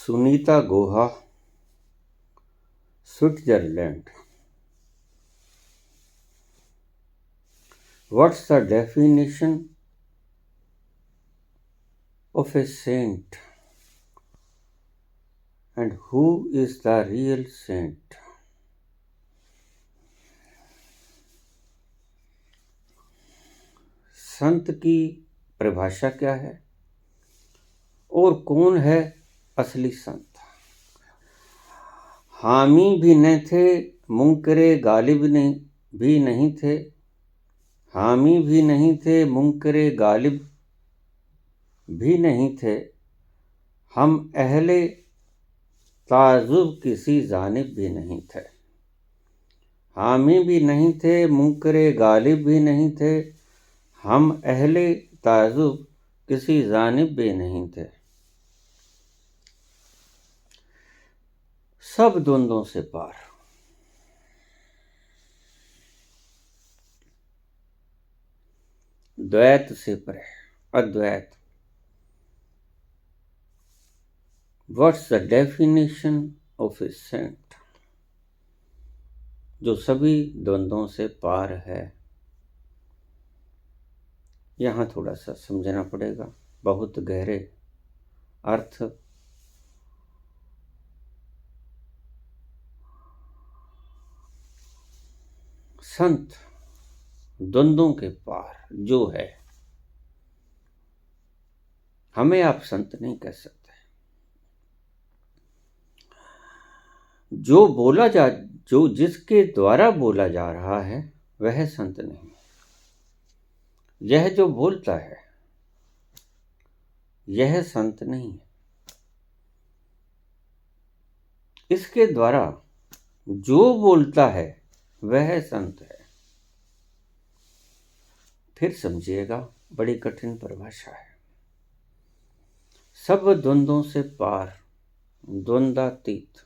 Sunita Guha, Switzerland. What's the definition of a saint and who is the real saint? संत की परिभाषा क्या है और कौन है असली संत? हामी भी न थे, मुंकरे गालिब भी नहीं थे। हामी भी नहीं थे, मुंकरे गालिब भी नहीं थे। हम अहले ताजुब किसी जानिब भी नहीं थे। हामी भी नहीं थे, मुंकरे गालिब भी नहीं थे। हम अहले ताजुब किसी जानिब भी नहीं थे। सब द्वंद्वों से पार। द्वैत से परे, अद्वैत। What's the definition of a saint? जो सभी द्वंद्वों से पार है। यहाँ थोड़ा सा समझना पड़ेगा, बहुत गहरे अर्थ। संत द्वंद्वों के पार जो है, हमें आप संत नहीं कह सकते। जो जिसके द्वारा बोला जा रहा है वह संत नहीं। यह जो बोलता है यह संत नहीं है। इसके द्वारा जो बोलता है वह संत है। फिर समझिएगा, बड़ी कठिन परिभाषा है। सब द्वंद्वों से पार, द्वंद्वातीत।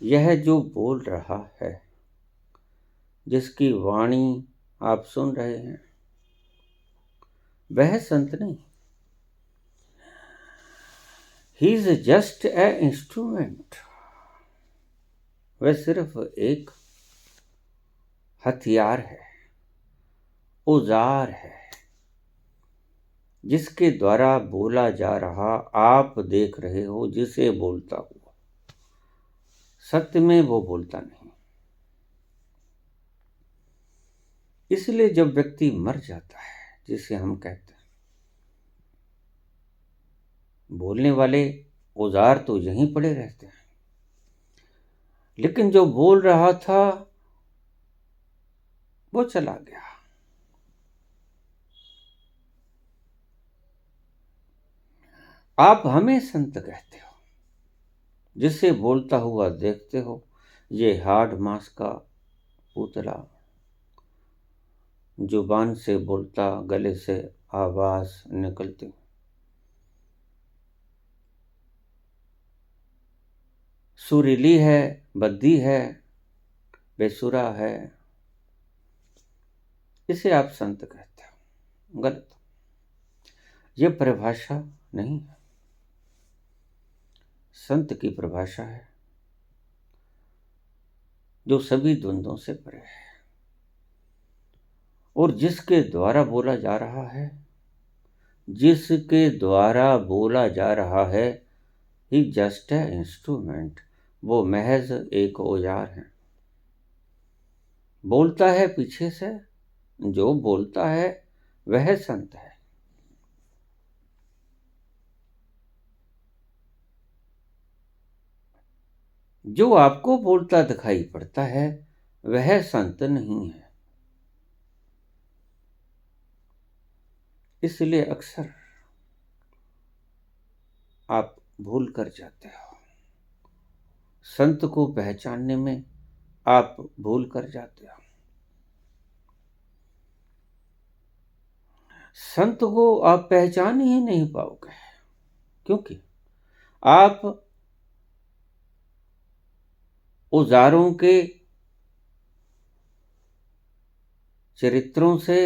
यह जो बोल रहा है, जिसकी वाणी आप सुन रहे हैं, वह संत नहीं। He is just a instrument. वह सिर्फ एक हथियार है, औजार है, जिसके द्वारा बोला जा रहा आप देख रहे हो जिसे बोलता हुआ। सत्य में वो बोलता नहीं। इसलिए जब व्यक्ति मर जाता है, जिसे हम कहते हैं, बोलने वाले औजार तो यहीं पड़े रहते हैं, लेकिन जो बोल रहा था वो चला गया। आप हमें संत कहते हो, जिसे बोलता हुआ देखते हो। ये हार्ड मांस का पुतला, जुबान से बोलता, गले से आवाज निकलती। सुरीली है, बद्दी है, बेसुरा है, इसे आप संत कहते हो। गलत। यह परिभाषा नहीं है। संत की परिभाषा है जो सभी द्वंद्वों से परे है और जिसके द्वारा बोला जा रहा है, ही जस्ट है इंस्ट्रूमेंट। वो महज एक औजार है। बोलता है पीछे से, जो बोलता है वह संत है। जो आपको बोलता दिखाई पड़ता है वह संत नहीं है। इसलिए अक्सर आप भूल कर जाते हो। संत को पहचानने में आप भूल कर जाते हो। संत को आप पहचान ही नहीं पाओगे, क्योंकि आप औजारों के चरित्रों से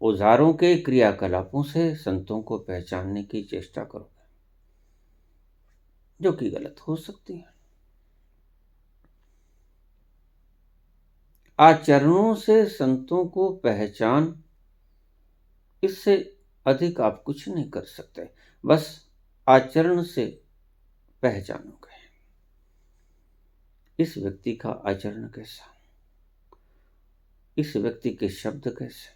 औजारों के क्रियाकलापों से संतों को पहचानने की चेष्टा करोगे, जो कि गलत हो सकती है। आचरणों से संतों को पहचान, इससे अधिक आप कुछ नहीं कर सकते। बस आचरण से पहचानोगे इस व्यक्ति का आचरण कैसा, इस व्यक्ति के शब्द कैसे,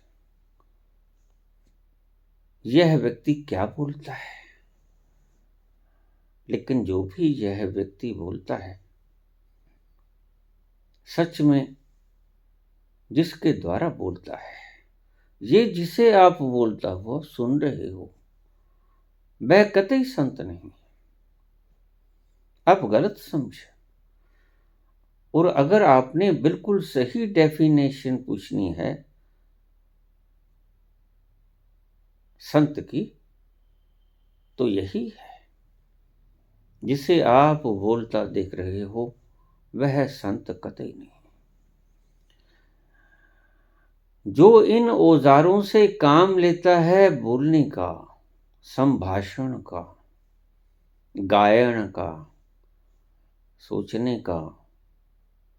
यह व्यक्ति क्या बोलता है। लेकिन जो भी यह व्यक्ति बोलता है, सच में जिसके द्वारा बोलता है, ये जिसे आप बोलता हो सुन रहे हो, वह कतई संत नहीं, आप गलत समझे। और अगर आपने बिल्कुल सही डेफिनेशन पूछनी है संत की, तो यही है, जिसे आप बोलता देख रहे हो वह संत कतई नहीं। जो इन औजारों से काम लेता है बोलने का, संभाषण का, गायन का, सोचने का,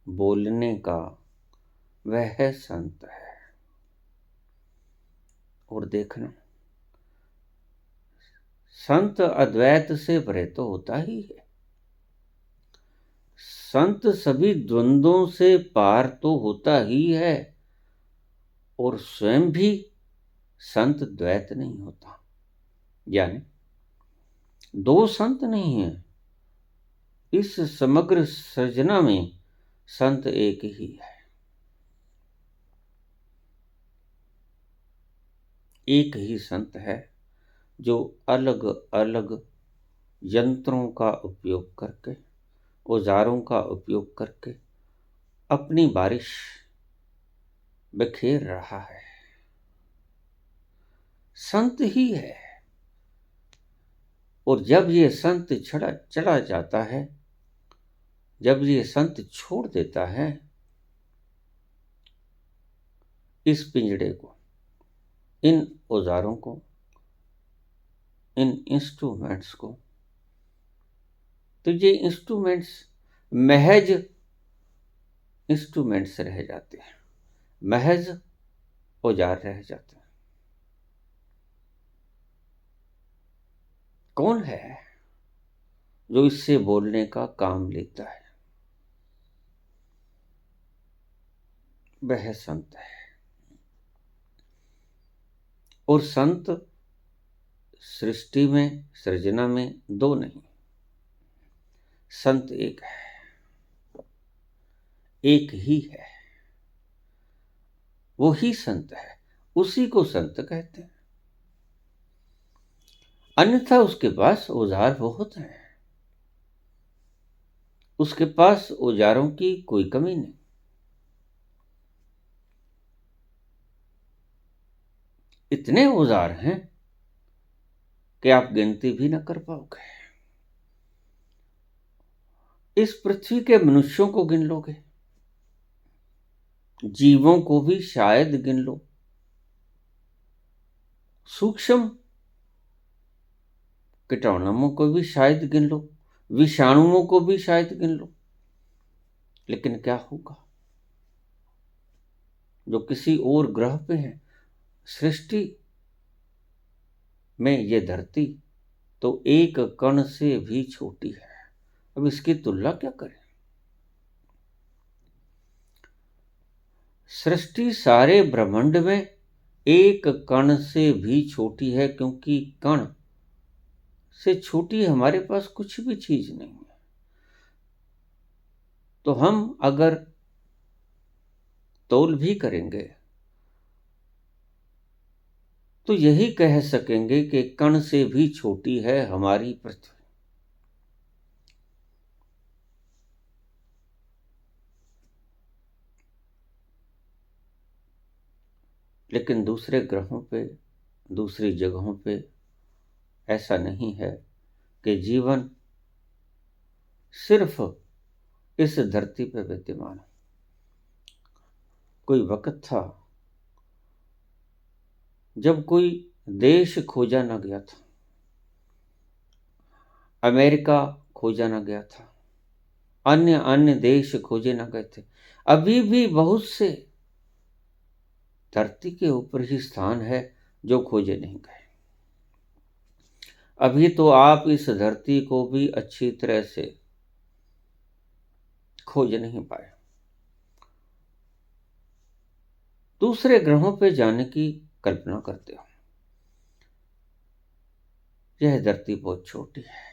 बोलने का, वह संत है। और देखना, संत अद्वैत से परे तो होता ही है। संत सभी द्वंद्वों से पार तो होता ही है, और स्वयं भी संत द्वैत नहीं होता। यानी दो संत नहीं है, इस समग्र सृजना में संत एक ही है। एक ही संत है जो अलग अलग यंत्रों का उपयोग करके, औजारों का उपयोग करके अपनी बारिश बिखेर रहा है। संत ही है। और जब ये संत चला जाता है, जब ये संत छोड़ देता है इस पिंजड़े को, इन औजारों को, इन इंस्ट्रूमेंट्स को, तो ये इंस्ट्रूमेंट्स महज इंस्ट्रूमेंट्स रह जाते हैं, महज औजार रह जाते हैं। कौन है जो इससे बोलने का काम लेता है? वह संत है। और संत सृष्टि में, सृजना में दो नहीं, संत एक है, एक ही है। वो ही संत है, उसी को संत कहते हैं। अन्यथा उसके पास औजार बहुत हैं, उसके पास औजारों की कोई कमी नहीं। इतने औजार हैं कि आप गिनती भी न कर पाओगे। इस पृथ्वी के मनुष्यों को गिन लोगे, जीवों को भी शायद गिन लो, सूक्ष्म कीटाणुओं को भी शायद गिन लो, विषाणुओं को भी शायद गिन लो। लेकिन क्या होगा जो किसी और ग्रह पे है? सृष्टि में ये धरती तो एक कण से भी छोटी है। अब इसकी तुलना क्या करें? सृष्टि सारे ब्रह्मांड में एक कण से भी छोटी है, क्योंकि कण से छोटी हमारे पास कुछ भी चीज नहीं है। तो हम अगर तौल भी करेंगे तो यही कह सकेंगे कि कण से भी छोटी है हमारी पृथ्वी। लेकिन दूसरे ग्रहों पे, दूसरी जगहों पे ऐसा नहीं है कि जीवन सिर्फ इस धरती पर विद्यमान है। कोई वक्त था जब कोई देश खोजा ना गया था, अमेरिका खोजा ना गया था, अन्य अन्य देश खोजे ना गए थे, अभी भी बहुत से धरती के ऊपर ही स्थान है जो खोजे नहीं गए। अभी तो आप इस धरती को भी अच्छी तरह से खोज नहीं पाए। दूसरे ग्रहों पे जाने की कल्पना करते हो। यह धरती बहुत छोटी है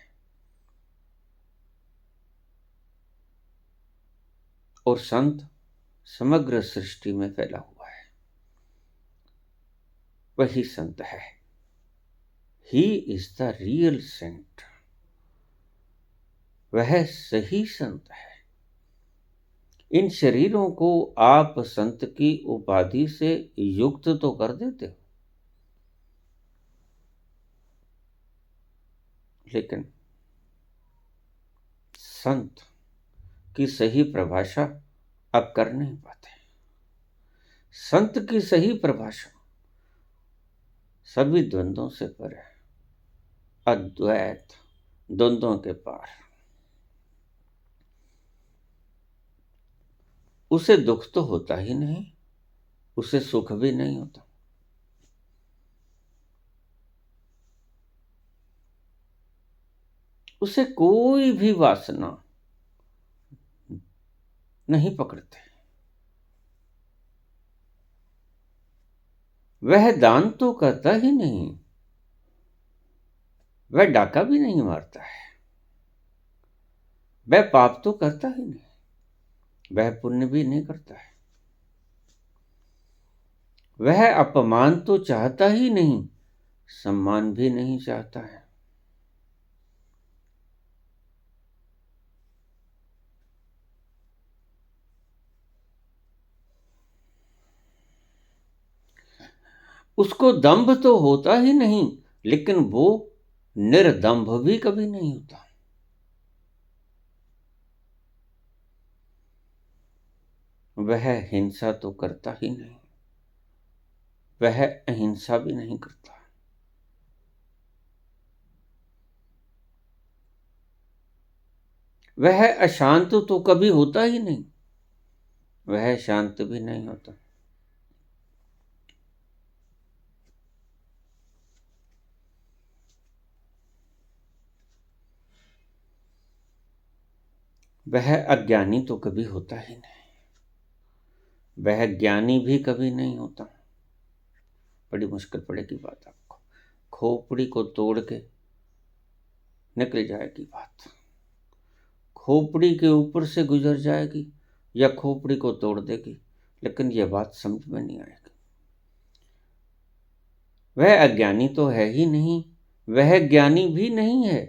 और संत समग्र सृष्टि में फैला हुआ है। वही संत है। He is the real saint. वह सही संत है। इन शरीरों को आप संत की उपाधि से युक्त तो कर देते हो, लेकिन संत की सही परिभाषा आप कर नहीं पाते। संत की सही परिभाषा सभी द्वंद्वों से परे, अद्वैत, द्वंद्वों के पार। उसे दुख तो होता ही नहीं, उसे सुख भी नहीं होता। उसे कोई भी वासना नहीं पकड़ते। वह दान तो करता ही नहीं, वह डाका भी नहीं मारता है, वह पाप तो करता ही नहीं, वह पुण्य भी नहीं करता है, वह अपमान तो चाहता ही नहीं, सम्मान भी नहीं चाहता है। उसको दंभ तो होता ही नहीं, लेकिन वो निर्दंभ भी कभी नहीं होता। वह हिंसा तो करता ही नहीं, वह अहिंसा भी नहीं करता। वह अशांत तो कभी होता ही नहीं, वह शांत भी नहीं होता। वह अज्ञानी तो कभी होता ही नहीं, वह ज्ञानी भी कभी नहीं होता। बड़ी मुश्किल पड़ेगी बात आपको। खोपड़ी को तोड़ के निकल जाएगी बात, खोपड़ी के ऊपर से गुजर जाएगी या खोपड़ी को तोड़ देगी, लेकिन यह बात समझ में नहीं आएगी। वह अज्ञानी तो है ही नहीं, वह ज्ञानी भी नहीं है।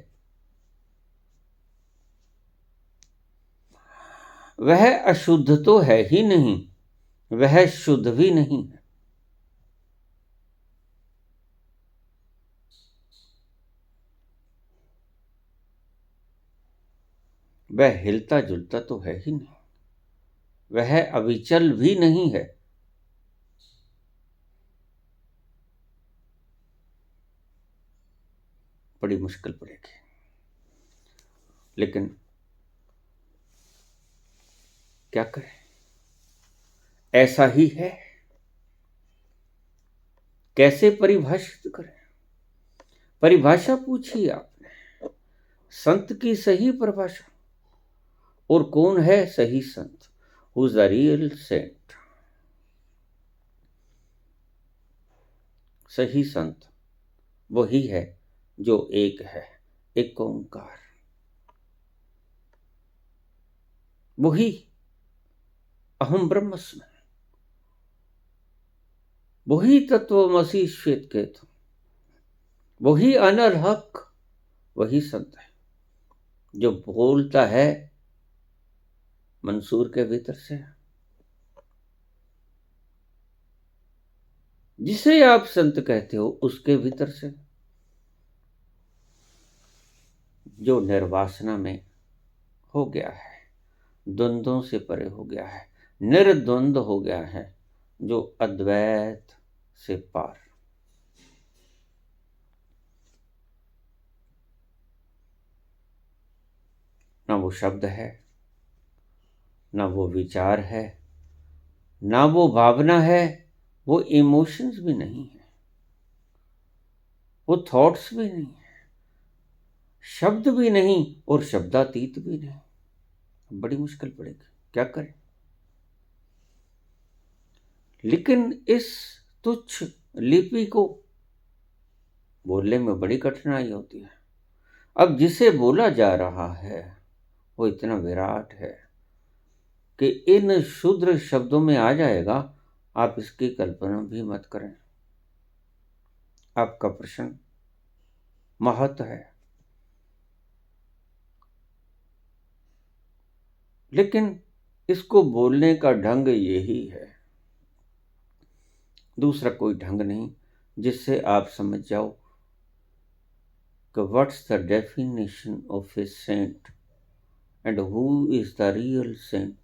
वह अशुद्ध तो है ही नहीं, वह शुद्ध भी नहीं है। वह हिलता जुलता तो है ही नहीं, वह अविचल भी नहीं है। बड़ी मुश्किल पड़ेगी, लेकिन क्या करें, ऐसा ही है। कैसे परिभाषित करें? परिभाषा पूछिए आपने, संत की सही परिभाषा। और कौन है सही संत? Who is the real saint? सही संत वही है जो एक है, एक ओंकार। वही अहम ब्रह्मस्मि, वही तत्वमसि श्वेत केतु, वही अनल हक, वही संत है जो बोलता है मंसूर के भीतर से। जिसे आप संत कहते हो उसके भीतर से, जो निर्वासना में हो गया है, द्वंद्वों से परे हो गया है, निर्द्वंद हो गया है, जो अद्वैत से पार। ना वो शब्द है, ना वो विचार है, ना वो भावना है, वो इमोशंस भी नहीं है, वो थॉट्स भी नहीं है, शब्द भी नहीं और शब्दातीत भी नहीं। बड़ी मुश्किल पड़ेगी, क्या करें। लेकिन इस तुच्छ लिपि को बोलने में बड़ी कठिनाई होती है। अब जिसे बोला जा रहा है वो इतना विराट है कि इन क्षुद्र शब्दों में आ जाएगा, आप इसकी कल्पना भी मत करें। आपका प्रश्न महत्व है, लेकिन इसको बोलने का ढंग यही है, दूसरा कोई ढंग नहीं, जिससे आप समझ जाओ कि what's the definition of a saint and who is the real saint.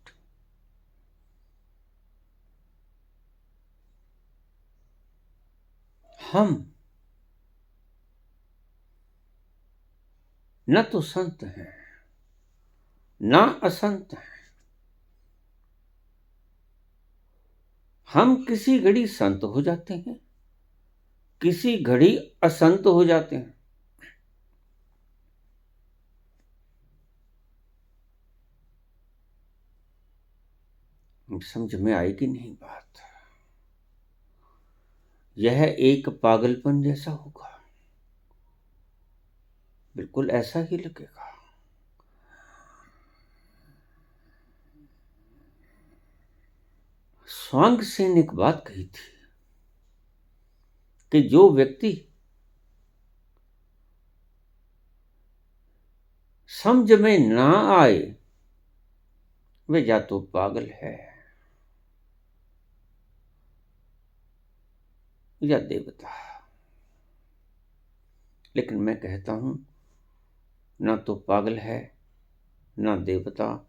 हम न तो संत हैं ना असंत हैं। हम किसी घड़ी संत हो जाते हैं, किसी घड़ी असंत हो जाते हैं। समझ में आएगी नहीं बात। यह एक पागलपन जैसा होगा, बिल्कुल ऐसा ही लगेगा। स्वांग सेन एक बात कही थी कि जो व्यक्ति समझ में ना आए वे या तो पागल है या देवता। लेकिन मैं कहता हूं ना तो पागल है ना देवता,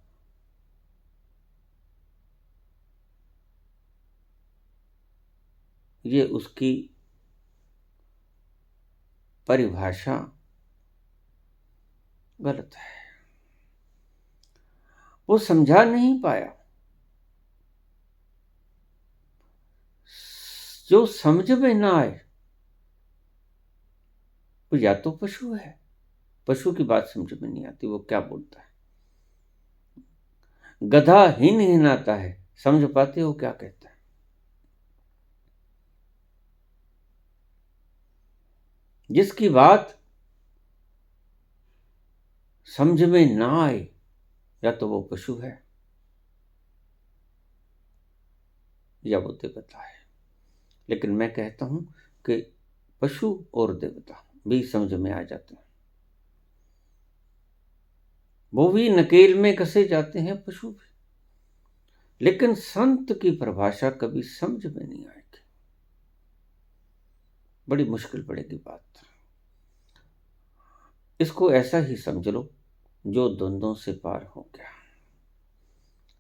ये उसकी परिभाषा गलत है। वो समझा नहीं पाया। जो समझ में ना आए वो या तो पशु है, पशु की बात समझ में नहीं आती, वो क्या बोलता है। गधा हिन हिनाता है, समझ पाते हो क्या कहता है। जिसकी बात समझ में ना आए या तो वो पशु है या वो देवता है। लेकिन मैं कहता हूं कि पशु और देवता भी समझ में आ जाते हैं। वो भी नकेल में कसे जाते हैं, पशु भी। लेकिन संत की परिभाषा कभी समझ में नहीं आएगी, बड़ी मुश्किल पड़ेगी बात। इसको ऐसा ही समझ लो, जो द्वंद्वों से पार हो गया,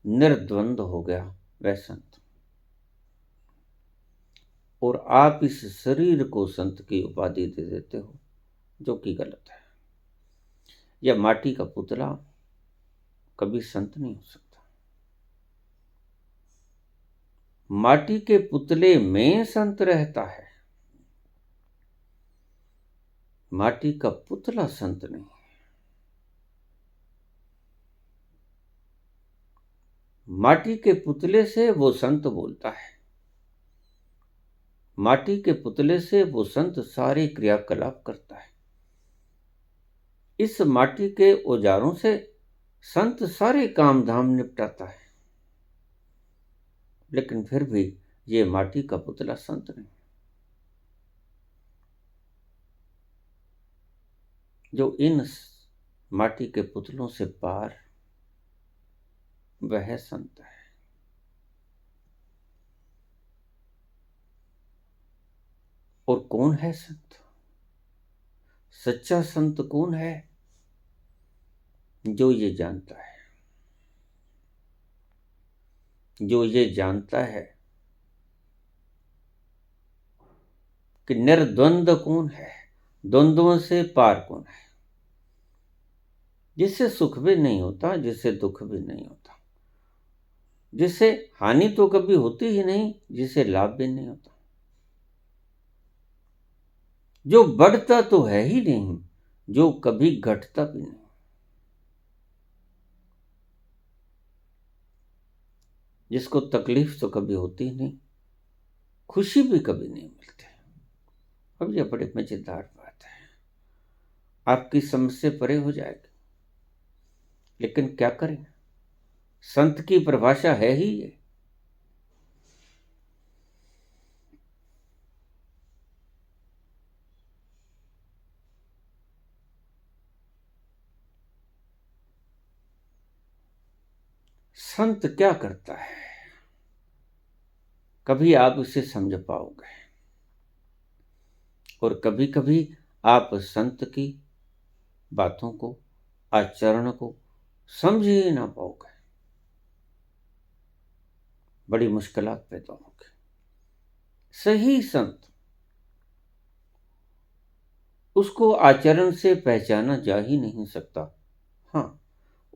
निर्द्वंद हो गया, वह संत। और आप इस शरीर को संत की उपाधि दे देते हो, जो कि गलत है। यह माटी का पुतला कभी संत नहीं हो सकता। माटी के पुतले में संत रहता है, माटी का पुतला संत नहीं। माटी के पुतले से वो संत बोलता है, माटी के पुतले से वो संत सारे क्रियाकलाप करता है। इस माटी के औजारों से संत सारे काम धाम निपटाता है। लेकिन फिर भी ये माटी का पुतला संत नहीं। जो इन माटी के पुतलों से पार, वह संत है। और कौन है संत? सच्चा संत कौन है? जो ये जानता है, जो ये जानता है कि निर्द्वंद कौन है, द्वंद्वों से पार कौन है। जिससे सुख भी नहीं होता, जिससे दुख भी नहीं होता, जिससे हानि तो कभी होती ही नहीं, जिससे लाभ भी नहीं होता, जो बढ़ता तो है ही नहीं, जो कभी घटता भी नहीं, जिसको तकलीफ तो कभी होती ही नहीं, खुशी भी कभी नहीं मिलती। अब यह बड़ी मजेदार बात है, आपकी समझ से परे हो जाएगी, लेकिन क्या करें, संत की परिभाषा है ही ये। संत क्या करता है, कभी आप इसे समझ पाओगे, और कभी कभी आप संत की बातों को, आचरण को समझ ही ना पाओगे, बड़ी मुश्किलात पैदा होगी। सही संत, उसको आचरण से पहचाना जा ही नहीं सकता। हाँ,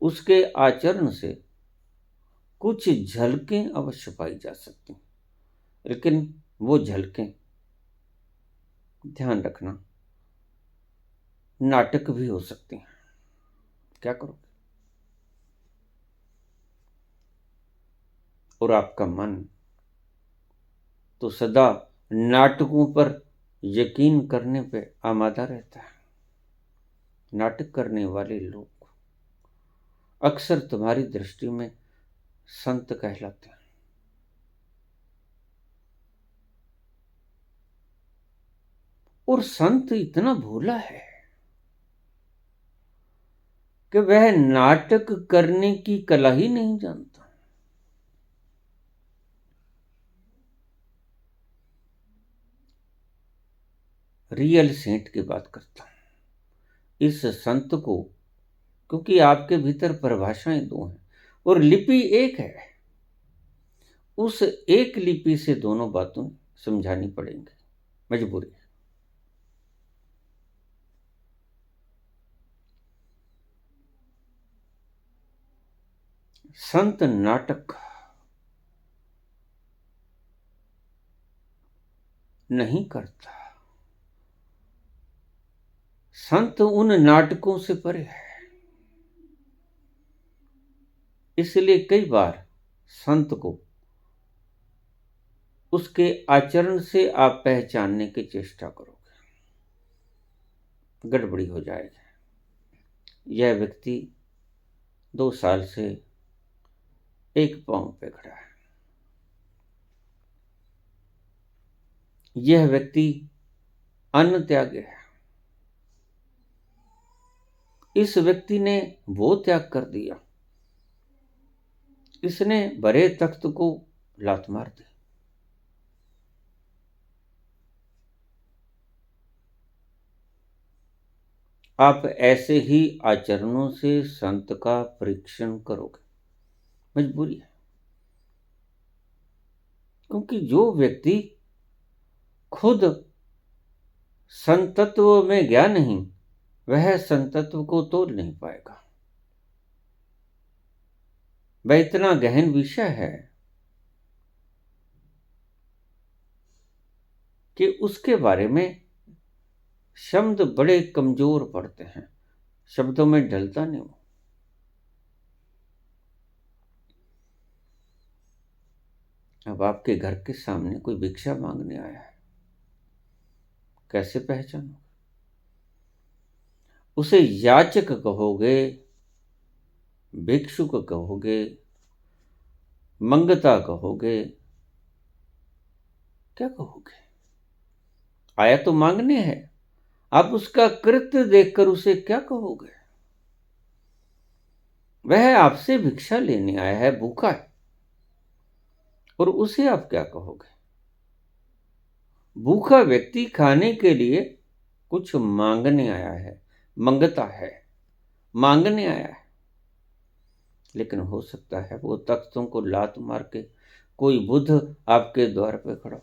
उसके आचरण से कुछ झलकें अवश्य पाई जा सकती, लेकिन वो झलकें, ध्यान रखना, नाटक भी हो सकती हैं। क्या करोगे? और आपका मन तो सदा नाटकों पर यकीन करने पे आमादा रहता है। नाटक करने वाले लोग अक्सर तुम्हारी दृष्टि में संत कहलाते हैं। और संत इतना भोला है कि वह नाटक करने की कला ही नहीं जानता। रियल सेंट की बात करता हूं। इस संत को, क्योंकि आपके भीतर परिभाषाएं दो हैं और लिपि एक है, उस एक लिपि से दोनों बातों समझानी पड़ेंगी, मजबूरी है। संत नाटक नहीं करता, संत उन नाटकों से परे है। इसलिए कई बार संत को उसके आचरण से आप पहचानने की चेष्टा करोगे, गड़बड़ी हो जाएगी। यह व्यक्ति 2 साल से एक पांव पे खड़ा है, यह व्यक्ति अन्न त्यागी है, इस व्यक्ति ने वो त्याग कर दिया, इसने भरे तख्त को लात मार दी। आप ऐसे ही आचरणों से संत का परीक्षण करोगे, मजबूरी है। क्योंकि जो व्यक्ति खुद संतत्व में गया नहीं, वह संतत्व को तोल नहीं पाएगा। वह इतना गहन विषय है कि उसके बारे में शब्द बड़े कमजोर पड़ते हैं, शब्दों में ढलता नहीं हो। अब आपके घर के सामने कोई भिक्षा मांगने आया है, कैसे पहचानोगे? उसे याचक कहोगे, भिक्षुक कहोगे, मंगता कहोगे, क्या कहोगे? आया तो मांगने है, आप उसका कृत्य देखकर उसे क्या कहोगे? वह आपसे भिक्षा लेने आया है, भूखा है, और उसे आप क्या कहोगे? भूखा व्यक्ति खाने के लिए कुछ मांगने आया है, मंगता है, मांगने आया है, लेकिन हो सकता है वो तख्तों को लात मार के कोई बुद्ध आपके द्वार पे खड़ा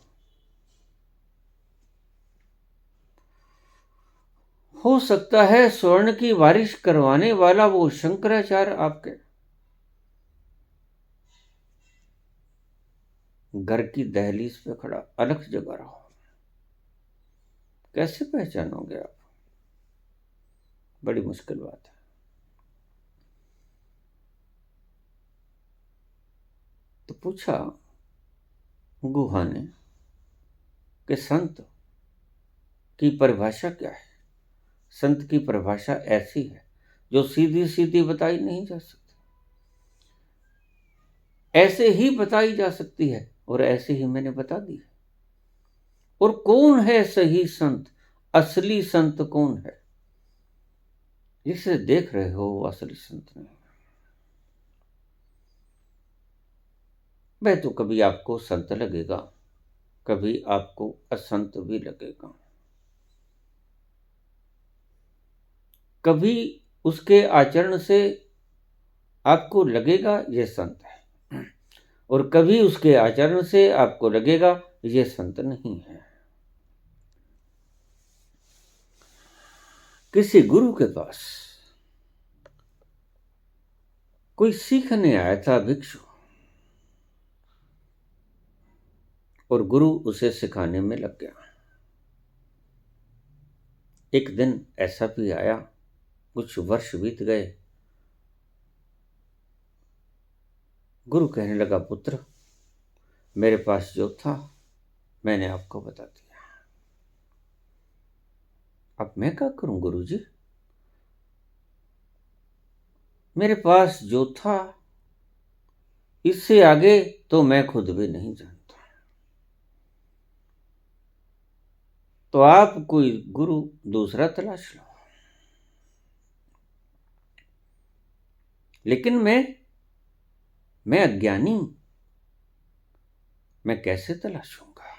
हो सकता है स्वर्ण की बारिश करवाने वाला वो शंकराचार्य आपके घर की दहलीज पे खड़ा अलख जगा रहा हो। कैसे पहचानोगे आप? बड़ी मुश्किल बात है। तो पूछा गुहा ने कि संत की परिभाषा क्या है। संत की परिभाषा ऐसी है जो सीधी सीधी बताई नहीं जा सकती, ऐसे ही बताई जा सकती है और ऐसे ही मैंने बता दी है। और कौन है सही संत, असली संत कौन है? जिसे देख रहे हो वो असली संत नहीं। वह तो कभी आपको संत लगेगा, कभी आपको असंत भी लगेगा। कभी उसके आचरण से आपको लगेगा ये संत है और कभी उसके आचरण से आपको लगेगा ये संत नहीं है। किसी गुरु के पास कोई सीखने आया था भिक्षु, और गुरु उसे सिखाने में लग गया। एक दिन ऐसा भी आया, कुछ वर्ष बीत गए, गुरु कहने लगा पुत्र मेरे पास जो था मैंने आपको बता दिया, अब मैं क्या करूं गुरु जी? मेरे पास जो था इससे आगे तो मैं खुद भी नहीं जानता। तो आप कोई गुरु दूसरा तलाश लो। लेकिन मैं अज्ञानी हूं, मैं कैसे तलाशूंगा?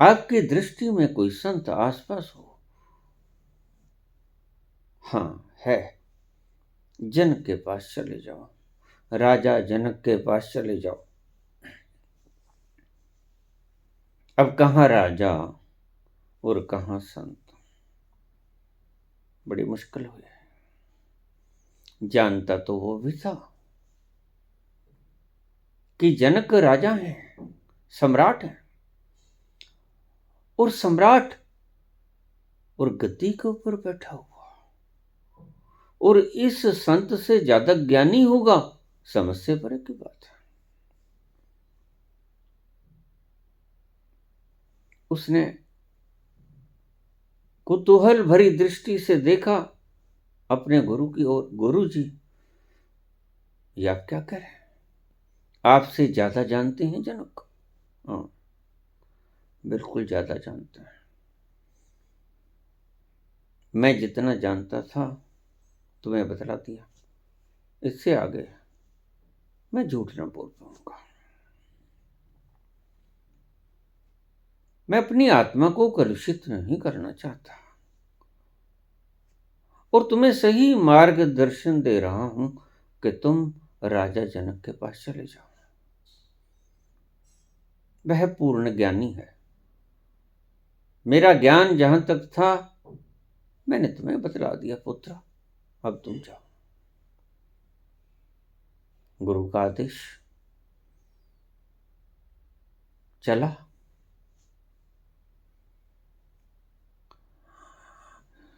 आपकी दृष्टि में कोई संत आसपास हो? हाँ है, जनक के पास चले जाओ, राजा जनक के पास चले जाओ। अब कहाँ राजा और कहाँ संत, बड़ी मुश्किल हुई है। जानता तो वो भी था कि जनक राजा है, सम्राट है, और सम्राट और गद्दी के ऊपर बैठा हुआ, और इस संत से ज्यादा ज्ञानी होगा, समझ से परे की बात है। उसने कुतूहल भरी दृष्टि से देखा अपने गुरु की ओर। गुरु जी ये आप क्या कह रहे हैं? आपसे ज्यादा जानते हैं जनक? हाँ बिल्कुल ज्यादा जानते हैं। मैं जितना जानता था तुम्हें बतला दिया, इससे आगे मैं झूठ न बोल पाऊंगा। मैं अपनी आत्मा को कलुषित नहीं करना चाहता और तुम्हें सही मार्गदर्शन दे रहा हूं कि तुम राजा जनक के पास चले जाओ। वह पूर्ण ज्ञानी है। मेरा ज्ञान जहां तक था मैंने तुम्हें बतला दिया पुत्र, अब तुम जाओ। गुरु का आदेश, चला।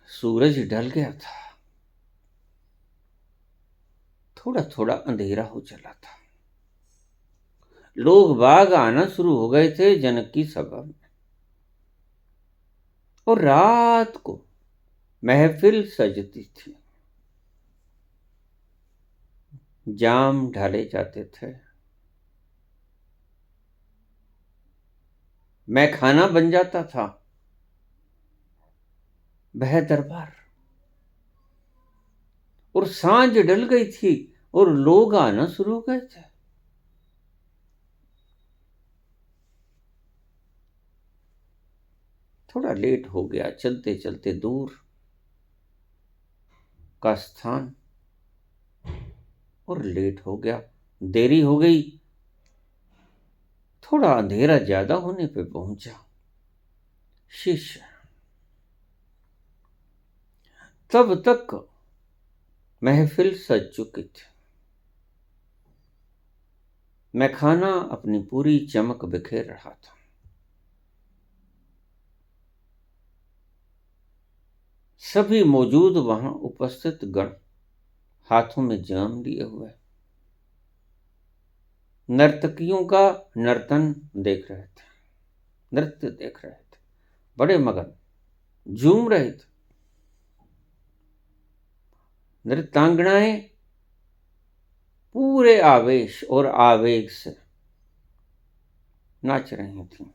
सूरज ढल गया था, थोड़ा थोड़ा अंधेरा हो चला था। लोग बाग आना शुरू हो गए थे जनक की सभा में, और रात को महफिल सजती थी। जाम ढाले जाते थे, मैं खाना बन जाता था, वह दरबार। और सांझ ढल गई थी और लोग आना शुरू हो गए थे। थोड़ा लेट हो गया, चलते चलते दूर का स्थान, और लेट हो गया, देरी हो गई। थोड़ा अंधेरा ज्यादा होने पे पहुंचा। शिष्य तब तक महफिल सज चुकी थी। मैखाना अपनी पूरी चमक बिखेर रहा था। सभी मौजूद वहां उपस्थित गण हाथों में जाम लिए हुए नर्तकियों का नर्तन देख रहे थे, नृत्य देख रहे थे, बड़े मगन, झूम रहे थे। नृत्यांगनाएं पूरे आवेश और आवेग से नाच रही थीं।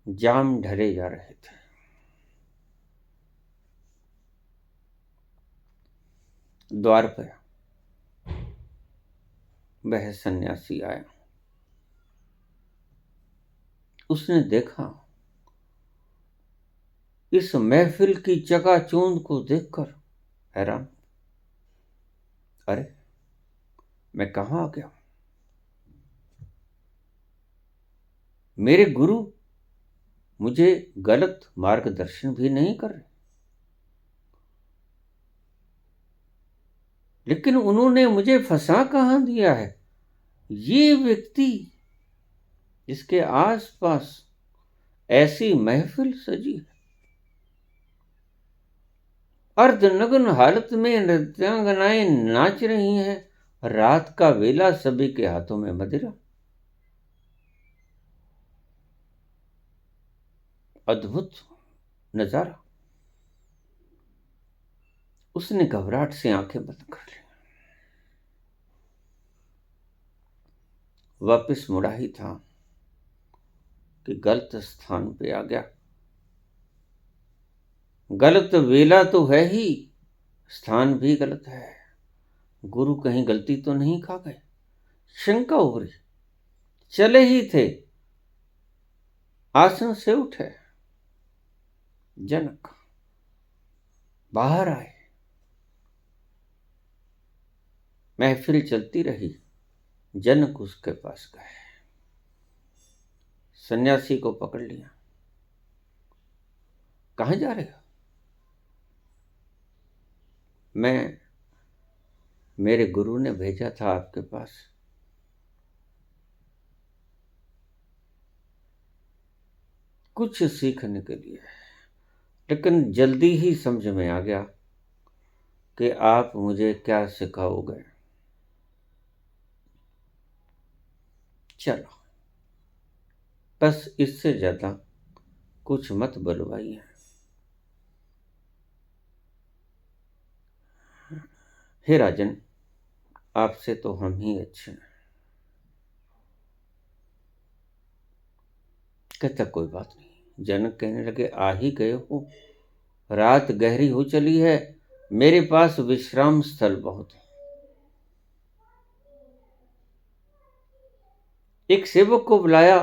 जाम ढले जा रहे थे। द्वार पर वह सन्यासी आया। उसने देखा, इस महफिल की चकाचौंध को देखकर हैरान, अरे मैं कहां आ गया? मेरे गुरु मुझे गलत मार्गदर्शन भी नहीं कर रहे, लेकिन उन्होंने मुझे फंसा कहां दिया है? ये व्यक्ति जिसके आसपास ऐसी महफिल सजी है, अर्धनग्न हालत में नृत्यांगनाएं नाच रही हैं, रात का वेला, सभी के हाथों में मदिरा। अद्भुत नजारा। उसने घबराहट से आंखें बंद कर ली। वापस मुड़ा ही था कि गलत स्थान पे आ गया। गलत वेला तो है ही, स्थान भी गलत है। गुरु कहीं गलती तो नहीं खा गए? शंका उभरी। चले ही थे, आसन से उठे। जनक बाहर आए। महफिल चलती रही। जनक उसके पास गए, सन्यासी को पकड़ लिया। कहां जा रहे हो? मेरे गुरु ने भेजा था आपके पास। कुछ सीखने के लिए, लेकिन जल्दी ही समझ में आ गया कि आप मुझे क्या सिखाओगे। चलो, बस इससे ज्यादा कुछ मत बुलवाइए। हे राजन, आपसे तो हम ही अच्छे हैं। कहता कोई बात नहीं। जनक कहने लगे, आ ही गए हो, रात गहरी हो चली है, मेरे पास विश्राम स्थल बहुत है। एक सेवक को बुलाया।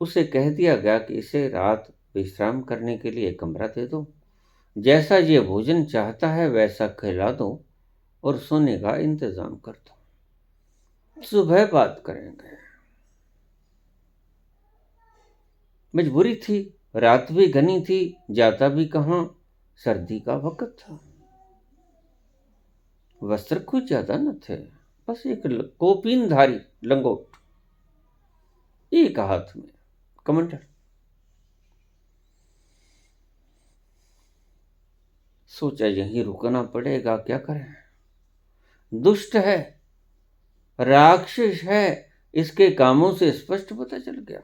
उसे कह दिया गया कि इसे रात विश्राम करने के लिए कमरा दे दो, जैसा ये भोजन चाहता है वैसा खिला दो और सोने का इंतजाम कर दो, सुबह बात करेंगे। मजबूरी थी, रात भी घनी थी, जाता भी कहां, सर्दी का वक्त था। वस्त्र कुछ ज्यादा न थे, बस एक कोपीनधारी लंगोट, एक हाथ में कमंडल। सोचा यहीं रुकना पड़ेगा, क्या करें। दुष्ट है, राक्षस है, इसके कामों से स्पष्ट पता चल गया।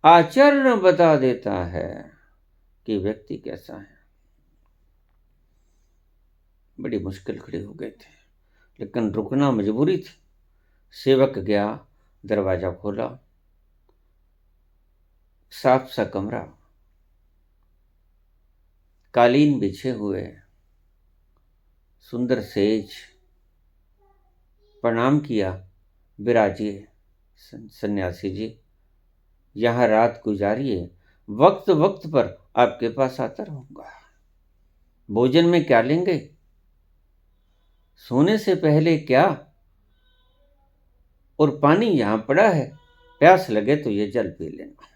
आचरण बता देता है कि व्यक्ति कैसा है। बड़ी मुश्किल खड़ी हो गए थे, लेकिन रुकना मजबूरी थी। सेवक गया, दरवाजा खोला। साफ सा कमरा, कालीन बिछे हुए, सुंदर सेज। प्रणाम किया। विराजिए सन्यासी जी, यहां रात गुजारिए, वक्त वक्त पर आपके पास आता रहूंगा। भोजन में क्या लेंगे? सोने से पहले क्या, और पानी यहां पड़ा है, प्यास लगे तो ये जल पी लेना।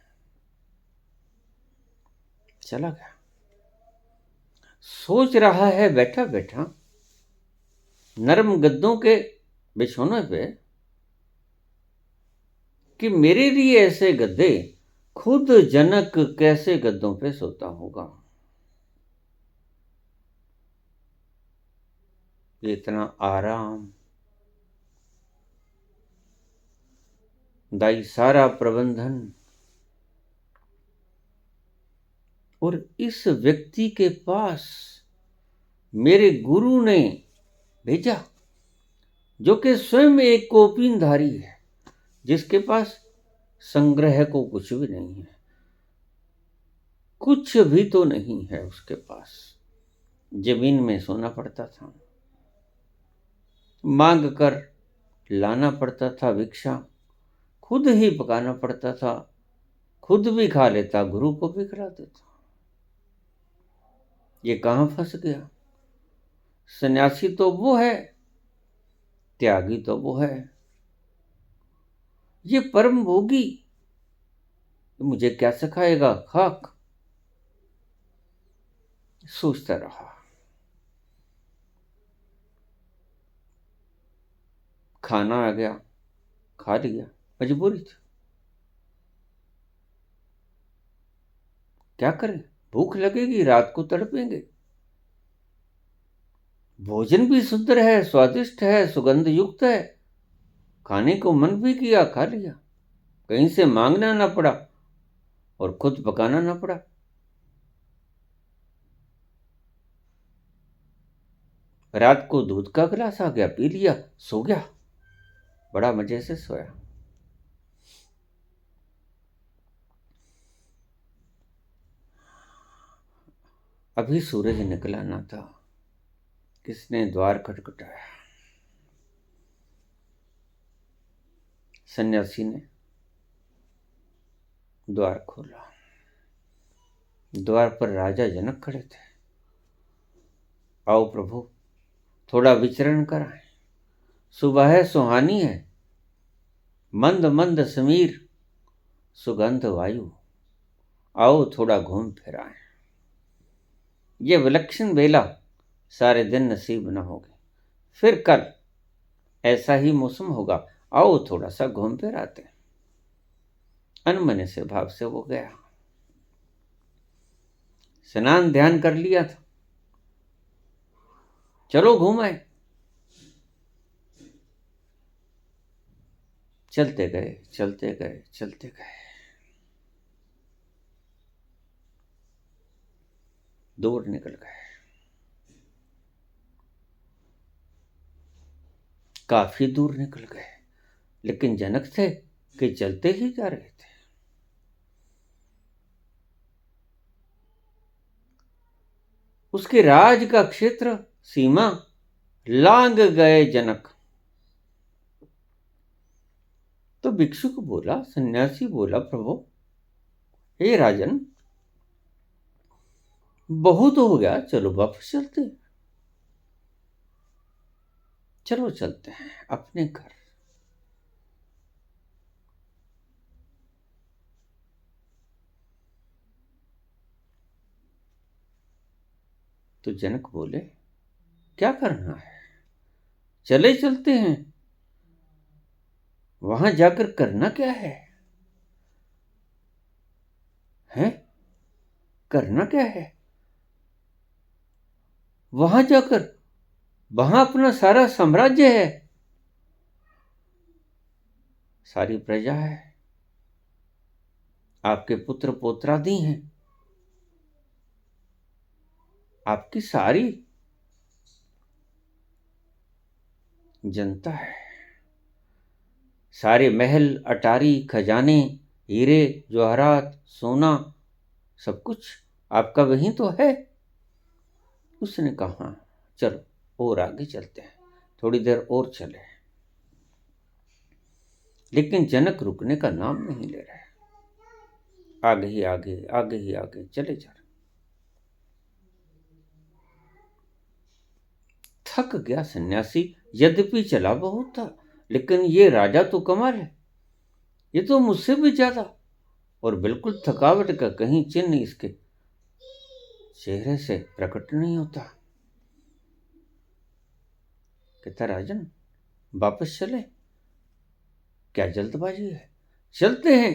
चला गया। सोच रहा है बैठा बैठा नरम गद्दों के बिछौने पे कि मेरे लिए ऐसे गद्दे खुद जनक कैसे गद्दों पे सोता होगा। इतना आराम, दाई सारा प्रबंधन, और इस व्यक्ति के पास मेरे गुरु ने भेजा, जो कि स्वयं एक कौपीनधारी है, जिसके पास संग्रह को कुछ भी नहीं है, कुछ भी तो नहीं है उसके पास। जमीन में सोना पड़ता था, मांग कर लाना पड़ता था भिक्षा, खुद ही पकाना पड़ता था, खुद भी खा लेता, गुरु को भी खिला देता। ये कहाँ फंस गया? सन्यासी तो वो है, त्यागी तो वो है, ये परम भोगी मुझे क्या सिखाएगा? खाक। सोचता रहा। खाना आ गया, खा लिया, मजबूरी थी, क्या करें? भूख लगेगी, रात को तड़पेंगे। भोजन भी सुंदर है, स्वादिष्ट है, सुगंध युक्त है, खाने को मन भी किया, खा लिया, कहीं से मांगना ना पड़ा और खुद पकाना ना पड़ा। रात को दूध का गिलास आ गया, पी लिया, सो गया, बड़ा मजे से सोया। अभी सूरज निकला ना था, किसने द्वार खटखटाया। सन्यासी ने द्वार खोला। द्वार पर राजा जनक खड़े थे। आओ प्रभु, थोड़ा विचरण कराएं, सुबह है, सुहानी है, मंद मंद समीर, सुगंध वायु, आओ थोड़ा घूम फिर आए। ये विलक्षण बेला सारे दिन नसीब न होगी, फिर कल ऐसा ही मौसम होगा, आओ थोड़ा सा घूम फिर आते। अनमने से भाव से वो गया। स्नान ध्यान कर लिया था, चलो घूम आए। चलते गए, चलते गए, चलते गए, दूर निकल गए। काफी दूर निकल गए, लेकिन जनक थे कि चलते ही जा रहे थे। उसके राज का क्षेत्र, सीमा लांग गए जनक। तो भिक्षुक बोला, सन्यासी बोला, प्रभु हे राजन, बहुत हो गया, चलो वापस चलते हैं। चलो चलते हैं अपने घर। तो जनक बोले, क्या करना है? चले चलते हैं, वहां जाकर करना क्या है? हैं? करना क्या है? वहां जाकर, वहां अपना सारा साम्राज्य है, सारी प्रजा है, आपके पुत्र पोत्रादि हैं, आपकी सारी जनता है, सारे महल, अटारी, खजाने, हीरे जवाहरात, सोना, सब कुछ आपका वहीं तो है। उसने कहा, चलो और आगे चलते हैं, थोड़ी देर और चले। लेकिन जनक रुकने का नाम नहीं ले रहा है, आगे ही आगे, आगे ही आगे चले जा रहे। थक गया सन्यासी, यद्यपि चला बहुत था, लेकिन ये राजा तो कमाल है, ये तो मुझसे भी ज्यादा, और बिल्कुल थकावट का कहीं चिन्ह इसके चेहरे से प्रकट नहीं होता। कहता राजन वापस चले, क्या जल्दबाजी है? चलते हैं,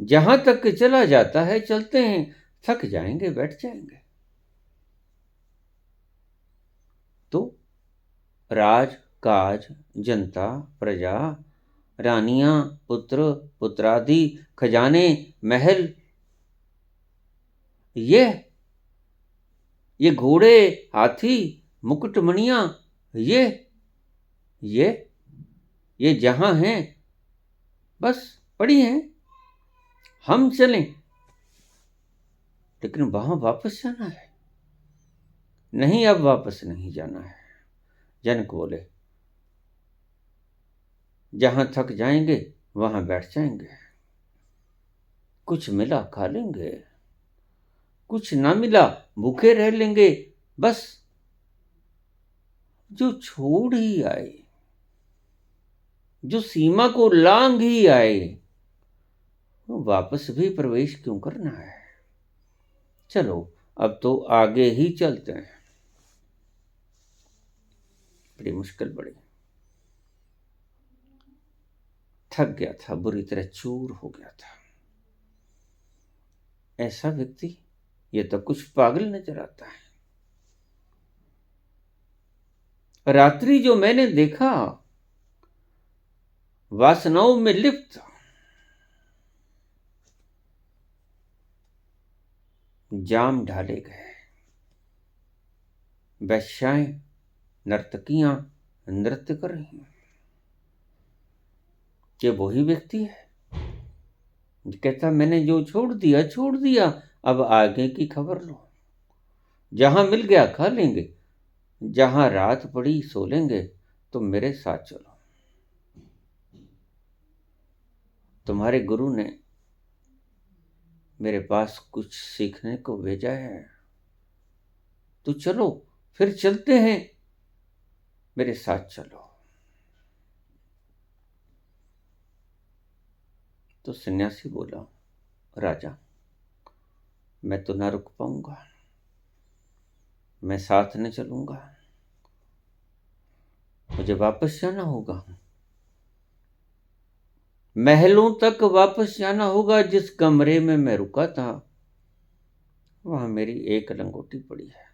जहां तक चला जाता है चलते हैं, थक जाएंगे बैठ जाएंगे। तो राज काज, जनता, प्रजा, रानियां, पुत्र, पुत्रादि, खजाने, महल, ये घोड़े, हाथी, मुकुटमणियां, ये ये ये जहां हैं बस पड़ी हैं, हम चलें, लेकिन वहां वापस जाना है। नहीं, अब वापस नहीं जाना है। जनक बोले जहां थक जाएंगे वहां बैठ जाएंगे, कुछ मिला खा लेंगे, कुछ ना मिला भूखे रह लेंगे, बस जो छोड़ ही आए, जो सीमा को लांघ ही आए, वो वापस भी प्रवेश क्यों करना है? चलो अब तो आगे ही चलते हैं। बड़ी मुश्किल बड़ी, थक गया था, बुरी तरह चूर हो गया था। ऐसा व्यक्ति ये तो कुछ पागल नजर आता है। रात्रि जो मैंने देखा वासनाओं में लिप्त, जाम ढाले गए, वैश्याएं नर्तकियां नृत्य कर रही हैं। ये वही व्यक्ति है कहता मैंने जो छोड़ दिया, अब आगे की खबर लो। जहां मिल गया खा लेंगे, जहां रात पड़ी सो लेंगे, तुम मेरे साथ चलो। तुम्हारे गुरु ने मेरे पास कुछ सीखने को भेजा है, तो चलो फिर चलते हैं, मेरे साथ चलो। तो सन्यासी बोला राजा मैं तो ना रुक पाऊंगा, मैं साथ न चलूंगा, मुझे वापस जाना होगा, महलों तक वापस जाना होगा। जिस कमरे में मैं रुका था वहां मेरी एक लंगोटी पड़ी है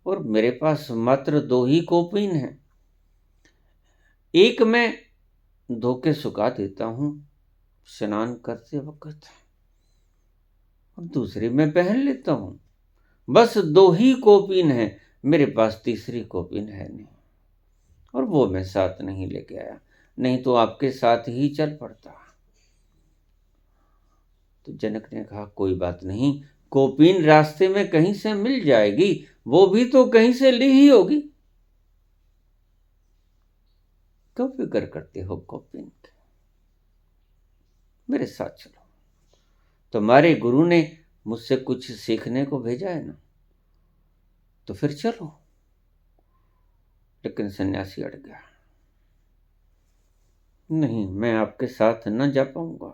और मेरे पास मात्र 2 ही कोपीन हैं। एक मैं धो के सुखा देता हूं स्नान करते वक्त, और दूसरी मैं पहन लेता हूं। बस 2 ही कोपीन है, मेरे पास तीसरी कोपीन है नहीं, और वो मैं साथ नहीं लेके आया, नहीं तो आपके साथ ही चल पड़ता। तो जनक ने कहा कोई बात नहीं, कोपीन रास्ते में कहीं से मिल जाएगी, वो भी तो कहीं से ली ही होगी, क्यों फिक्र करते हो कोपीन की? मेरे साथ चलो, तुम्हारे गुरु ने मुझसे कुछ सीखने को भेजा है ना, तो फिर चलो। लेकिन सन्यासी अड़ गया, नहीं मैं आपके साथ न जा पाऊंगा,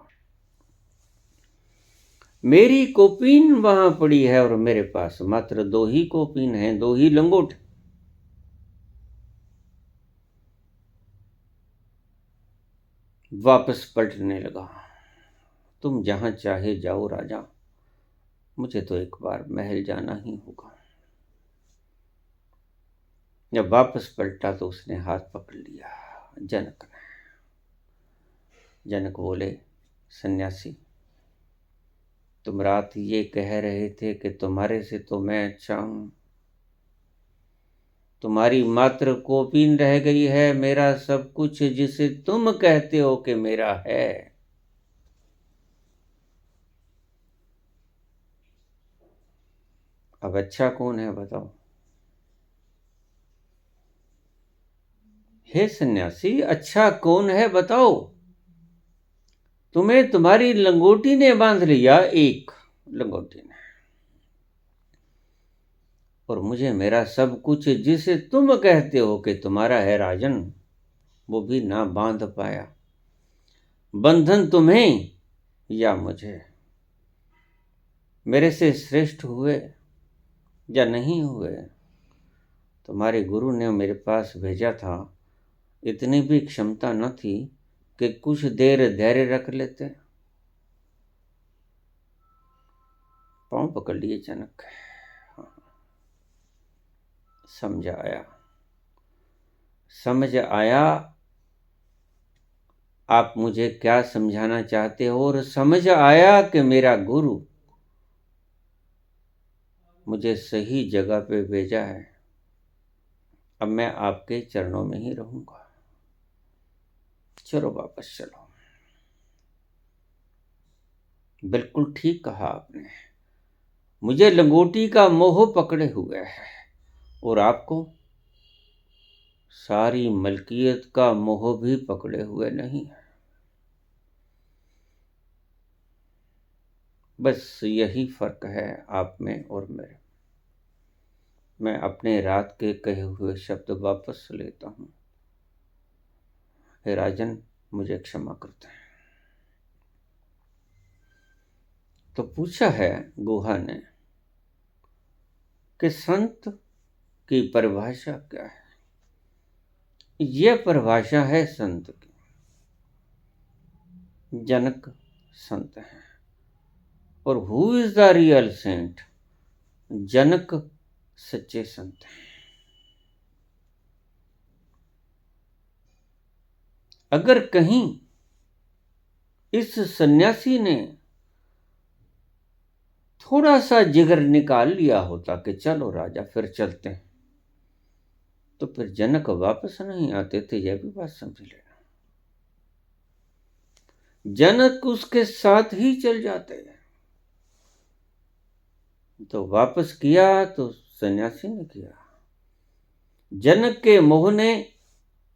मेरी कोपीन वहां पड़ी है और मेरे पास मात्र 2 ही कोपीन हैं, 2 ही लंगोट। वापस पलटने लगा, तुम जहां चाहे जाओ राजा, मुझे तो एक बार महल जाना ही होगा। जब वापस पलटा तो उसने हाथ पकड़ लिया जनक ने। जनक बोले सन्यासी तुम रात ये कह रहे थे कि तुम्हारे से तो मैं अच्छा हूं, तुम्हारी मात्र कोपीन रह गई है, मेरा सब कुछ जिसे तुम कहते हो कि मेरा है। अब अच्छा कौन है बताओ? हे सन्यासी अच्छा कौन है बताओ? तुम्हें तुम्हारी लंगोटी ने बांध लिया, एक लंगोटी ने, और मुझे मेरा सब कुछ जिसे तुम कहते हो कि तुम्हारा है राजन, वो भी ना बांध पाया। बंधन तुम्हें या मुझे, मेरे से श्रेष्ठ हुए या नहीं हुए। तुम्हारे गुरु ने मेरे पास भेजा था, इतनी भी क्षमता न थी कि कुछ देर धैर्य रख लेते। पांव पकड़ लिए जनक। हाँ, समझ आया, समझ आया आप मुझे क्या समझाना चाहते हो, और समझ आया कि मेरा गुरु मुझे सही जगह पे भेजा है। अब मैं आपके चरणों में ही रहूंगा। चलो वापस चलो। बिल्कुल ठीक कहा आपने। मुझे लंगोटी का मोह पकड़े हुए है, और आपको सारी मलकियत का मोह भी पकड़े हुए नहीं है। बस यही फर्क है आप में और मेरे। मैं अपने रात के कहे हुए शब्द वापस लेता हूं। हे राजन, मुझे क्षमा करते हैं। तो पूछा है गुहा ने कि संत की परिभाषा क्या है। यह परिभाषा है संत की। जनक संत है, और who is the real saint? जनक सच्चे संत हैं। अगर कहीं इस सन्यासी ने थोड़ा सा जिगर निकाल लिया होता कि चलो राजा फिर चलते हैं, तो फिर जनक वापस नहीं आते थे। यह भी बात समझ लेना। जनक उसके साथ ही चल जाते। तो वापस किया तो सन्यासी ने किया, जनक के मोह ने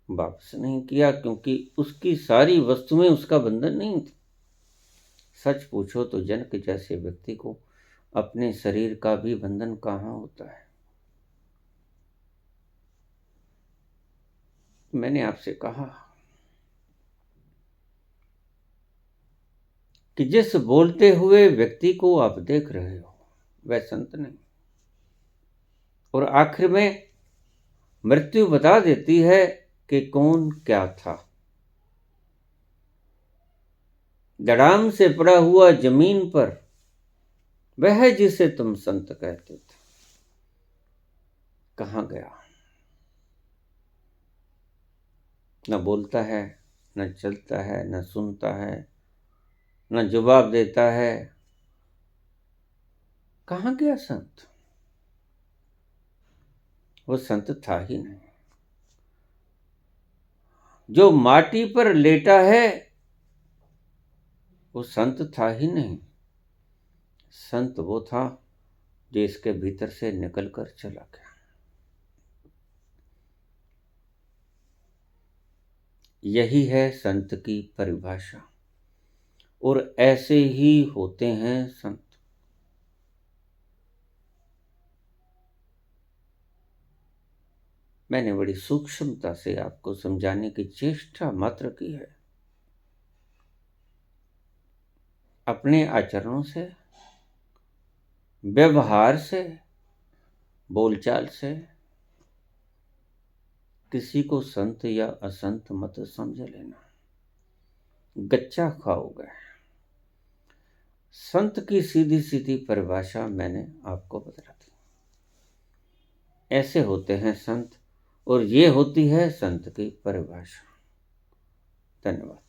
वापस नहीं किया, क्योंकि उसकी सारी वस्तुएं उसका बंधन नहीं थी। सच पूछो तो जनक जैसे व्यक्ति को अपने शरीर का भी बंधन कहाँ होता है। मैंने आपसे कहा कि जिस बोलते हुए व्यक्ति को आप देख रहे हो वह संत नहीं, और आखिर में मृत्यु बता देती है कि कौन क्या था। धड़ाम से पड़ा हुआ जमीन पर वह जिसे तुम संत कहते थे कहाँ गया? न बोलता है, न चलता है, न सुनता है, न जवाब देता है। कहाँ गया संत? वो संत था ही नहीं। जो माटी पर लेटा है वो संत था ही नहीं। संत वो था जो इसके भीतर से निकलकर चला गया। यही है संत की परिभाषा, और ऐसे ही होते हैं संत। मैंने बड़ी सूक्ष्मता से आपको समझाने की चेष्टा मात्र की है। अपने आचरणों से, व्यवहार से, बोलचाल से किसी को संत या असंत मत समझ लेना, गच्चा खाओगे। संत की सीधी सीधी परिभाषा मैंने आपको बता दी। ऐसे होते हैं संत, और ये होती है संत की परिभाषा। धन्यवाद।